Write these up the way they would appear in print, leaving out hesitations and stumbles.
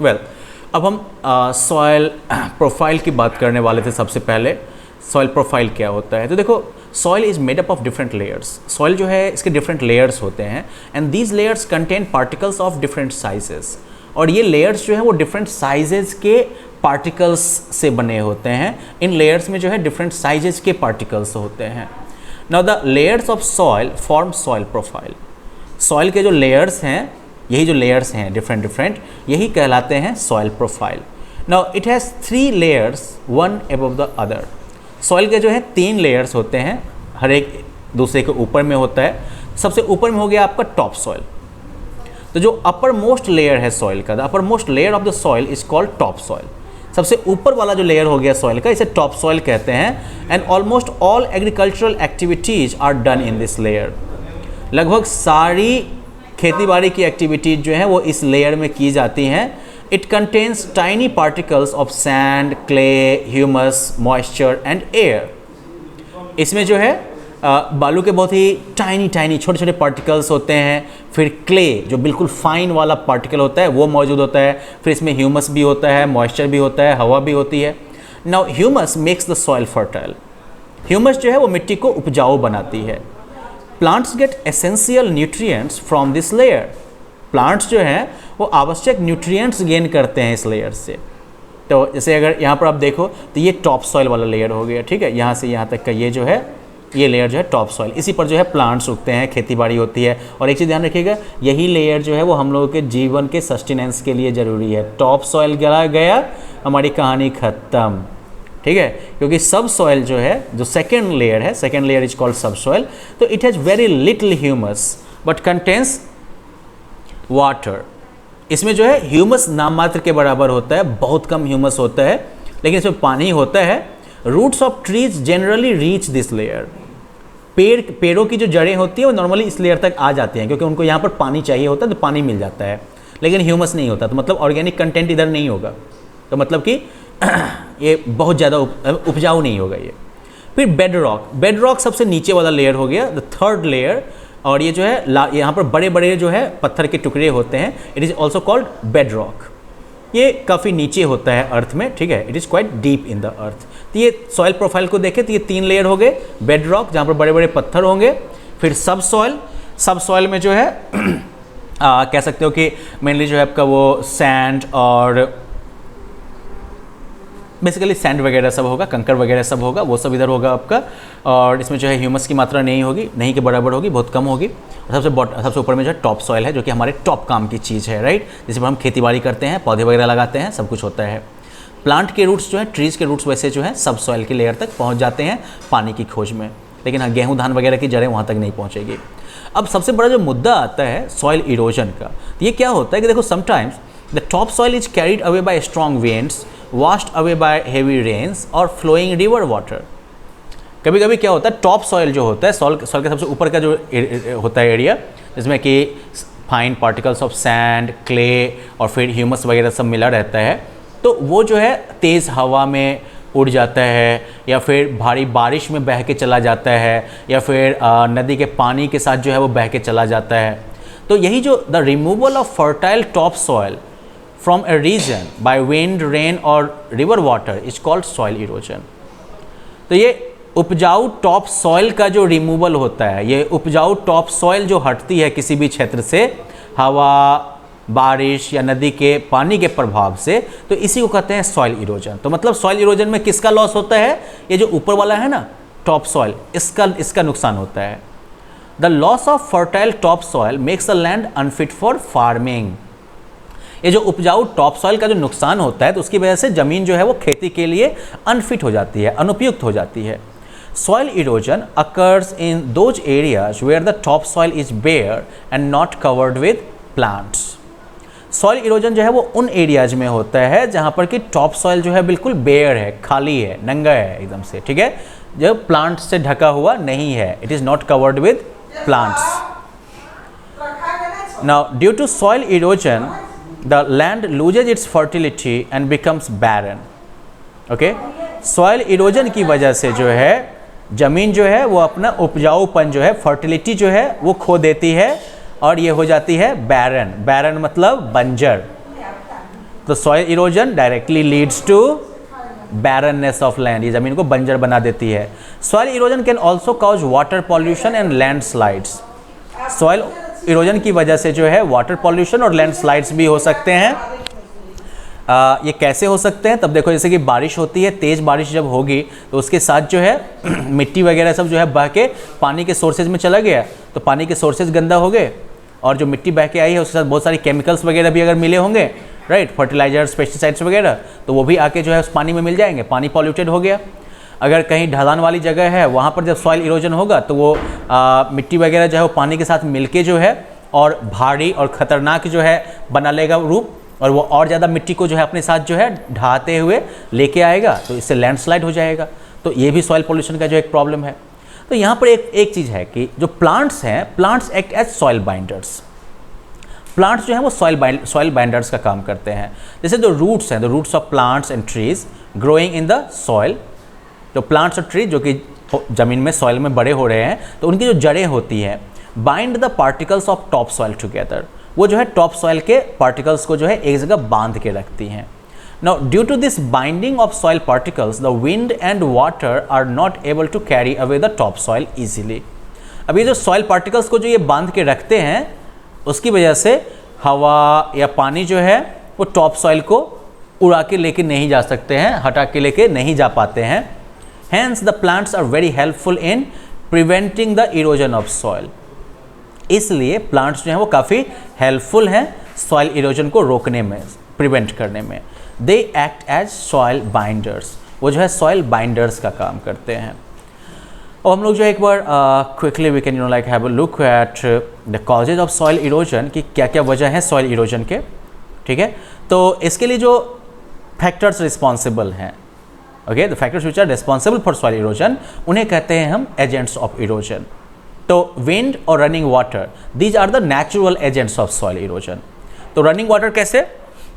Well अब हम soil profile की बात करने वाले थे। सबसे पहले सॉइल प्रोफाइल क्या होता है, तो देखो soil is made up of different layers. Soil जो है इसके डिफरेंट लेयर्स होते हैं and these layers contain particles of different sizes, और ये लेयर्स जो है वो डिफरेंट साइजेस के पार्टिकल्स से बने होते हैं। इन लेयर्स में जो है डिफरेंट साइजेस के पार्टिकल्स होते हैं। Now the layers of soil form soil profile. Soil के जो लेयर्स हैं, यही जो लेयर्स हैं डिफरेंट, यही कहलाते हैं soil profile. Now it has 3 layers one above the other. Soil के जो है 3 लेयर्स होते हैं, हर एक दूसरे के ऊपर में होता है। सबसे ऊपर में हो गया आपका टॉप सॉइल। तो जो अपर मोस्ट लेयर है सॉइल का, the upper most layer of the soil is called top soil. सबसे ऊपर वाला जो लेयर हो गया सॉइल का, इसे टॉप सॉइल कहते हैं। And almost all agricultural activities are done in this layer. लगभग सारी खेतीबाड़ी की एक्टिविटीज जो है वो इस लेयर में की जाती हैं। It contains tiny particles of sand, clay, humus, moisture and air. इसमें जो है बालू के बहुत ही टाइनी छोटे छोटे पार्टिकल्स होते हैं। फिर क्ले जो बिल्कुल फाइन वाला पार्टिकल होता है वो मौजूद होता है। फिर इसमें ह्यूमस भी होता है, मॉइस्चर भी होता है, हवा भी होती है। Now humus makes the soil fertile. Humus जो है वो मिट्टी को उपजाऊ बनाती है। Plants get essential nutrients from this layer. Plants जो हैं वो आवश्यक न्यूट्रिएंट्स गेन करते हैं इस लेयर से। तो जैसे अगर यहाँ पर आप देखो तो ये टॉप सॉइल वाला लेयर हो गया, ठीक है। यहाँ से यहाँ तक का ये जो है, ये लेयर जो है टॉप सॉइल, इसी पर जो है प्लांट्स उगते हैं, खेतीबाड़ी होती है। और एक चीज़ ध्यान रखिएगा, यही लेयर जो है वो हम लोगों के जीवन के सस्टेनेंस के लिए ज़रूरी है। टॉप सॉइल गया हमारी कहानी ख़त्म, ठीक है। क्योंकि सब सॉइल जो है, जो सेकेंड लेयर है, सेकेंड लेयर इज कॉल्ड सब सॉइल। तो it has very little humus but contains water. इसमें जो है ह्यूमस नाम मात्र के बराबर होता है, बहुत कम ह्यूमस होता है, लेकिन इसमें पानी होता है। Roots of trees generally reach this layer. पेड़ों की जो जड़ें होती है वो नॉर्मली इस लेयर तक आ जाती हैं, क्योंकि उनको यहाँ पर पानी चाहिए होता है तो पानी मिल जाता है, लेकिन ह्यूमस नहीं होता। तो मतलब ऑर्गेनिक कंटेंट इधर नहीं होगा, तो मतलब कि ये बहुत ज़्यादा उपजाऊ नहीं होगा ये। फिर बेड रॉक। बेड रॉक सबसे नीचे वाला लेयर हो गया, द थर्ड लेयर। और ये जो है यहाँ पर बड़े बड़े जो है पत्थर के टुकड़े होते हैं, it is also called bed rock. ये काफ़ी नीचे होता है अर्थ में, ठीक है। It is quite deep in the earth. तो ये सॉइल प्रोफाइल को देखें तो ये 3 लेयर हो गए। बेड रॉक जहाँ पर बड़े बड़े पत्थर होंगे, फिर सब सॉइल। सब सॉइल में जो है कह सकते हो कि मेनली जो है आपका वो सैंड और बेसिकली सैंड वगैरह सब होगा, कंकर वगैरह सब होगा, वो सब इधर होगा आपका। और इसमें जो है ह्यूमस की मात्रा नहीं होगी, नहीं के बराबर होगी, बहुत कम होगी। और सबसे ऊपर में जो है टॉप सॉइल है, जो कि हमारे टॉप काम की चीज़ है, राइट। जिस पर हम खेतीबाड़ी करते हैं, पौधे वगैरह लगाते हैं, सब कुछ होता है। प्लांट के रूट्स जो है, ट्रीज़ के रूट्स वैसे जो है सब सॉइल की लेयर तक पहुँच जाते हैं पानी की खोज में, लेकिन हाँ गेहूँ धान वगैरह की जड़ें वहाँ तक नहीं पहुँचेगी। अब सबसे बड़ा जो मुद्दा आता है सॉइल इरोजन का, तो ये क्या होता है कि देखो sometimes the top soil is carried away by strong winds, washed away by heavy rains or flowing river water। कभी कभी क्या होता है, टॉप सॉइल जो होता है, सॉइल के सबसे ऊपर का जो होता है एरिया, जिसमें कि fine particles of sand, clay और फिर ह्यूमस वगैरह सब मिला रहता है, तो वो जो है तेज़ हवा में उड़ जाता है, या फिर भारी बारिश में बह के चला जाता है, या फिर नदी के पानी के साथ जो है वो बह के चला जाता है। तो यही जो the removal of fertile top soil from a region by wind, rain or river water is called soil erosion। तो ये उपजाऊ टॉप सॉइल का जो रिमूवल होता है, ये उपजाऊ टॉप सॉइल जो हटती है किसी भी क्षेत्र से हवा, बारिश या नदी के पानी के प्रभाव से, तो इसी को कहते हैं सॉइल इरोजन। तो मतलब सॉइल इरोजन में किसका लॉस होता है, ये जो ऊपर वाला है ना टॉप सॉइल, इसका नुकसान होता है। The loss of fertile top soil makes the land unfit for farming. ये जो उपजाऊ टॉप सॉइल का जो नुकसान होता है, तो उसकी वजह से ज़मीन जो है वो खेती के लिए अनफिट हो जाती है, अनुपयुक्त हो जाती है। Soil erosion occurs in those areas where the top soil is bare and not covered with plants. Soil erosion जो है वो उन एरियाज में होता है जहाँ पर कि टॉप सॉइल जो है बिल्कुल बेयर है, खाली है, नंगा है एकदम से, ठीक है, जो प्लांट्स से ढका हुआ नहीं है। It is not covered with plants. Now due to soil erosion the land loses its fertility and becomes barren। okay? Soil erosion की वजह से जो है ज़मीन जो है वो अपना उपजाऊपन जो है, फर्टिलिटी जो है वो खो देती है, और ये हो जाती है बैरन। बैरन मतलब बंजर। तो soil erosion directly leads to barrenness of land, ये ज़मीन को बंजर बना देती है। Soil erosion can also cause water pollution and landslides. Soil erosion की वजह से जो है वाटर पॉल्यूशन और लैंडस्लाइड्स भी हो सकते हैं। ये कैसे हो सकते हैं? तब देखो, जैसे कि बारिश होती है, तेज़ बारिश जब होगी तो उसके साथ जो है मिट्टी वगैरह सब जो है बह के पानी के सोर्सेज में चला गया, तो पानी के सोर्सेज गंदा हो गए, और जो मिट्टी बह के आई है उसके साथ बहुत सारी केमिकल्स वगैरह भी अगर मिले होंगे, राइट, फर्टिलाइजर्स, पेस्टिसाइड्स वगैरह, तो वो भी आके जो है उस पानी में मिल जाएंगे, पानी पॉल्यूटेड हो गया। अगर कहीं ढलान वाली जगह है, वहाँ पर जब सॉइल इरोजन होगा तो वो मिट्टी वगैरह जो है वो पानी के साथ मिलके जो है और भारी और ख़तरनाक जो है बना लेगा रूप, और वो और ज़्यादा मिट्टी को जो है अपने साथ जो है ढहाते हुए लेके आएगा, तो इससे लैंडस्लाइड हो जाएगा। तो ये भी सॉइल पोल्यूशन का जो एक प्रॉब्लम है। तो यहाँ पर एक चीज़ है कि जो प्लांट्स हैं, plants act as soil binders. Plants जो हैं वो सॉइल बाइंडर्स का काम करते हैं। जैसे जो रूट्स हैं, the roots of plants and trees growing in the soil, जो प्लांट्स और ट्री जो कि ज़मीन में सॉइल में बड़े हो रहे हैं, तो उनकी जो जड़ें होती हैं, bind the particles of top soil together, वो जो है टॉप सॉइल के पार्टिकल्स को जो है एक जगह बांध के रखती हैं। Now due to this binding of soil particles, the wind and water are not able to carry away the top soil easily. अब ये जो सॉइल पार्टिकल्स को जो ये बांध के रखते हैं, उसकी वजह से हवा या पानी जो है वो टॉप सॉइल को उड़ा के लेके नहीं जा सकते हैं, हटा के लेके नहीं जा पाते हैं। Hence the plants are very helpful in preventing the erosion of soil. इसलिए प्लांट्स जो हैं वो काफ़ी हेल्पफुल हैं सॉइल इरोजन को रोकने में, प्रिवेंट करने में। They act as soil binders, वो जो है सॉइल बाइंडर्स का काम करते हैं। और हम लोग जो एक बार quickly we can like have a look at the causes of soil erosion, कि क्या क्या वजह है सॉइल इरोजन के, ठीक है। तो इसके लिए जो फैक्टर्स रिस्पॉन्सिबल हैं, okay, the factors which are responsible for soil erosion, उन्हें कहते हैं हम एजेंट्स ऑफ इरोजन। तो विंड और running water, these are the natural agents of soil erosion. तो रनिंग वाटर कैसे?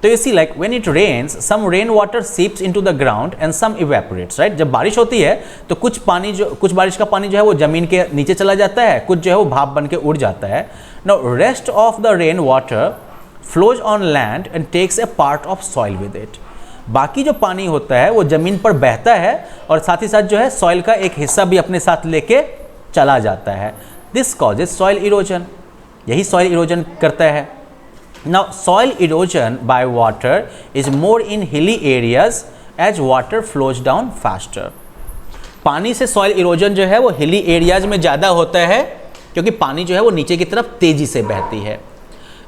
तो you see like when it rains, some rain water seeps into the ground and some evaporates, right. जब बारिश होती है तो कुछ बारिश का पानी जो है वो जमीन के नीचे चला जाता है, कुछ जो है वो भाप बन के उड़ जाता है। Now rest of the rain water flows on land and takes a part of soil with it. बाकी जो पानी होता है वो ज़मीन पर बहता है और साथ ही साथ जो है सॉइल का एक हिस्सा भी अपने साथ लेके चला जाता है। दिस कॉजेज सॉइल इरोजन, यही सॉइल इरोजन करता है। Now soil erosion by water is more in hilly areas as water flows down faster. पानी से सॉइल इरोजन जो है वो हिली एरियाज में ज़्यादा होता है, क्योंकि पानी जो है वो नीचे की तरफ तेज़ी से बहती है।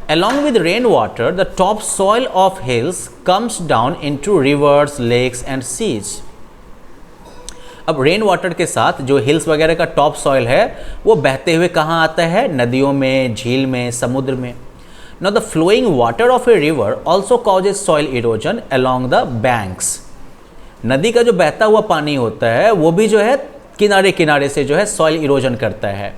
Along with rainwater, the topsoil of hills comes down into rivers, lakes and seas. अब रेन वाटर के साथ जो हिल्स वगैरह का टॉप सॉइल है वो बहते हुए कहाँ आता है? नदियों में, झील में, समुद्र में। Now the flowing water of a river also causes soil erosion along the banks. नदी का जो बहता हुआ पानी होता है वो भी जो है किनारे किनारे से जो है सॉइल इरोजन करता है।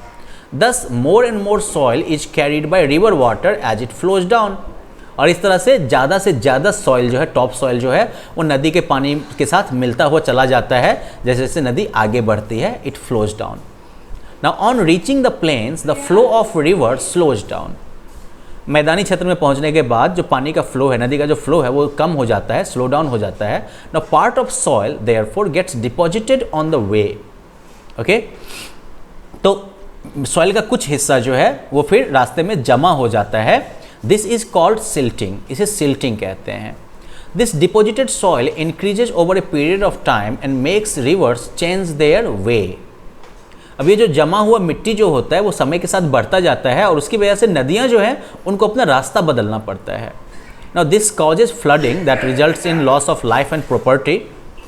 Thus more and more soil is carried by river water as it flows down. और इस तरह से ज़्यादा सॉइल जो है, टॉप सॉइल जो है वो नदी के पानी के साथ मिलता हुआ चला जाता है जैसे जैसे नदी आगे बढ़ती है, it flows down. Now on reaching the plains the flow of river slows down. मैदानी क्षेत्र में पहुंचने के बाद जो पानी का फ्लो है, नदी का जो फ्लो है वो कम हो जाता है, स्लो डाउन हो जाता है। Now part of soil therefore gets deposited on the way. Okay, तो सॉइल का कुछ हिस्सा जो है वो फिर रास्ते में जमा हो जाता है। दिस इज कॉल्ड सिल्टिंग, इसे सिल्टिंग कहते हैं। This deposited soil increases over a period of time and makes reverse change their way. अब ये जो जमा हुआ मिट्टी जो होता है वो समय के साथ बढ़ता जाता है और उसकी वजह से नदियाँ जो हैं उनको अपना रास्ता बदलना पड़ता है। Now this causes flooding that results in loss of life and property,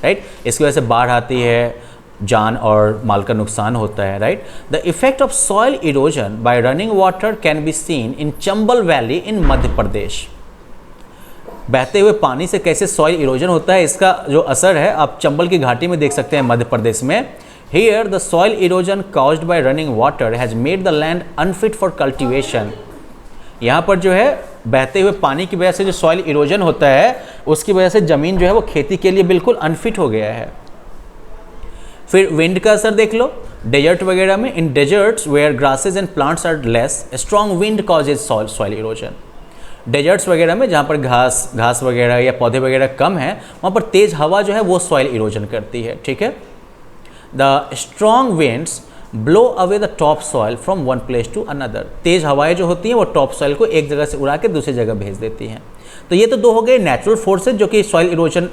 right. इसकी वजह से बाढ़ आती है, जान और माल का नुकसान होता है, right. The effect of soil erosion by running water can be seen in Chambal valley in Madhya Pradesh. बहते हुए पानी से कैसे सॉइल इरोजन होता है इसका जो असर है आप चंबल की घाटी में देख सकते हैं, मध्य प्रदेश में। Here the soil erosion caused by running water has made the land unfit for cultivation. यहाँ पर जो है बहते हुए पानी की वजह से जो सॉइल इरोजन होता है उसकी वजह से ज़मीन जो है वो खेती के लिए बिल्कुल अनफिट हो गया है। फिर विंड का असर देख लो, डेजर्ट वगैरह में, in deserts where grasses and plants are less, strong wind causes soil erosion. Deserts वगैरह में जहाँ पर घास वगैरह या पौधे वगैरह कम हैं, वहाँ पर तेज़ हवा जो है वो सॉइल इरोजन करती है, ठीक है। The strong winds blow away the top soil from one place to another. तेज़ हवाएं जो होती हैं वो टॉप सॉइल को एक जगह से उड़ा के दूसरी जगह भेज देती हैं। तो ये तो दो हो गए नेचुरल फोर्सेज जो कि सॉइल इरोजन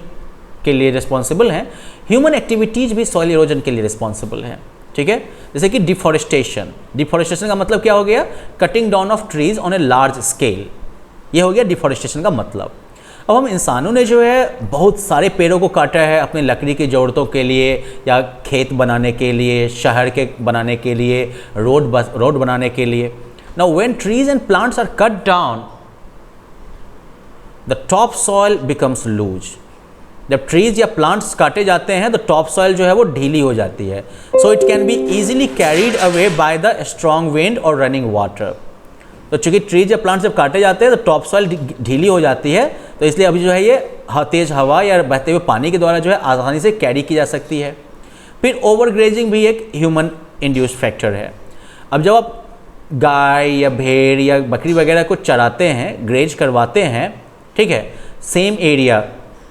के लिए रिस्पॉन्सिबल हैं। ह्यूमन एक्टिविटीज़ भी सॉइल इरोजन के लिए रिस्पॉन्सिबल हैं, ठीक है। जैसे कि डिफॉरेस्टेशन, डिफॉरेस्टेशन का मतलब क्या हो गया, cutting down of trees on a large scale, ये हो गया डिफॉरेस्टेशन का मतलब। अब हम इंसानों ने जो है बहुत सारे पेड़ों को काटा है अपनी लकड़ी की ज़रूरतों के लिए, या खेत बनाने के लिए, शहर के बनाने के लिए, रोड बनाने के लिए। Now when trees and plants are cut down the top soil becomes loose. जब ट्रीज या प्लांट्स काटे जाते हैं तो टॉप सॉइल जो है वो ढीली हो जाती है। So it can be easily carried away by the strong wind और रनिंग वाटर। तो चूंकि ट्रीज या प्लांट्स जब काटे जाते हैं तो टॉप सॉइल ढीली हो जाती है, तो इसलिए अभी जो है ये तेज़ हवा या बहते हुए पानी के द्वारा जो है आसानी से कैरी की जा सकती है। फिर ओवरग्रेजिंग भी एक ह्यूमन इंड्यूस्ड फैक्टर है। अब जब आप गाय या भेड़ या बकरी वगैरह को चराते हैं, ग्रेज करवाते हैं, ठीक है, सेम एरिया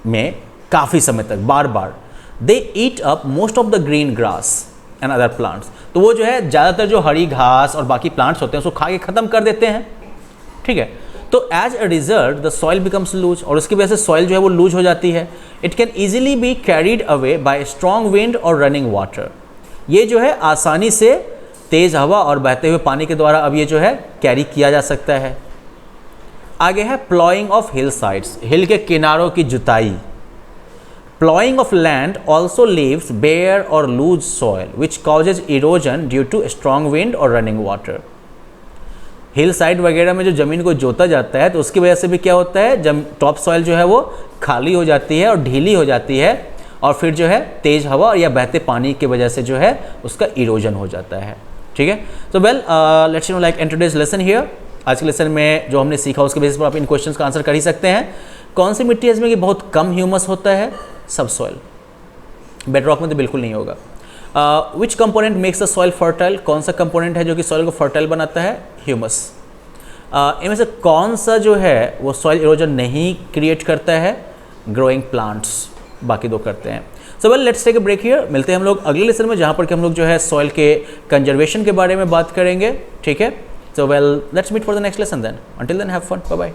में काफ़ी समय तक बार बार, they eat up most of the green grass and other plants. तो वो जो है ज़्यादातर जो हरी घास और बाकी प्लांट्स होते हैं उसको खा के ख़त्म कर देते हैं, ठीक है। तो as a result the soil becomes loose, और उसकी वजह से सॉइल जो है वो लूज हो जाती है। It can easily be carried away by strong wind और रनिंग वाटर। ये जो है आसानी से तेज़ हवा और बहते हुए पानी के द्वारा अब ये जो है कैरी किया जा सकता है। आगे है प्लॉइंग ऑफ हिल साइड्स, हिल के किनारों की जुताई। Plowing of land also leaves bare or loose soil which causes erosion due to strong wind or running water. Hill side वगैरह में जो ज़मीन को जोता जाता है तो उसकी वजह से भी क्या होता है, जब टॉप सॉइल जो है वो खाली हो जाती है और ढीली हो जाती है, और फिर जो है तेज़ हवा या बहते पानी की वजह से जो है उसका इरोजन हो जाता है, ठीक है। तो well let's you know like enter the lesson here. आज के लेसन में जो हमने सीखा उसके बेसिस पर आप इन क्वेश्चंस का आंसर कर ही सकते हैं। कौन सी मिट्टी है इसमें कि बहुत कम ह्यूमस होता है, सब सॉइल। बेड रॉक में तो बिल्कुल नहीं होगा। विच component makes the soil fertile, कौन सा कंपोनेंट है जो कि सॉइल को फर्टाइल बनाता है, ह्यूमस। इनमें से कौन सा जो है वो सॉइल इरोजन नहीं क्रिएट करता है, ग्रोइंग प्लांट्स, बाकी दो करते हैं। So well let's take a break here. मिलते हैं हम लोग अगले लेसन में जहाँ पर कि हम लोग जो है सॉइल के कंजर्वेशन के बारे में बात करेंगे, ठीक है। So well let's meet for the next lesson then. Until then have fun, bye bye.